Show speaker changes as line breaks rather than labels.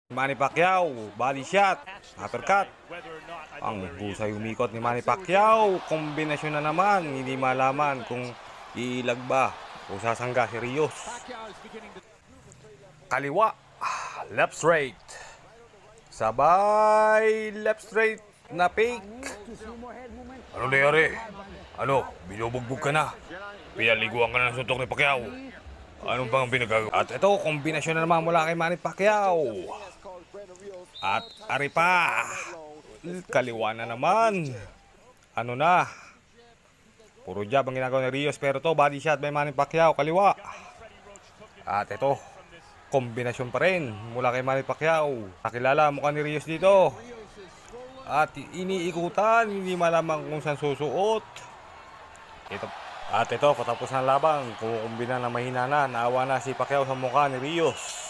Manny Pacquiao, body shot, uppercut. Ang busay umikot ni Manny Pacquiao. Kombinasyon na naman, hindi malaman kung iilag ba o sasangga si Rios. Kaliwa, left straight. Sabay, left straight na fake. Ano nangyari? Ano, binubugbog ka na? Pinaliguan ka na ng suntok ni Pacquiao. Anong bang pinagagawa? At ito, kombinasyon na naman mula kay Manny Pacquiao. At ari pa. Kaliwa na naman. Ano na? Puro jab ang ginagawa ni Rios, pero to body shot by Manny Pacquiao, kaliwa. At ito, kombinasyon pa rin mula kay Manny Pacquiao. Nakilala mukha ni Rios dito. At iniikutan, hindi malamang kung saan susuot. At ito, patapos ng labang, kumukumbina ng mahina na, naawa na si Pacquiao sa mukha ni Rios.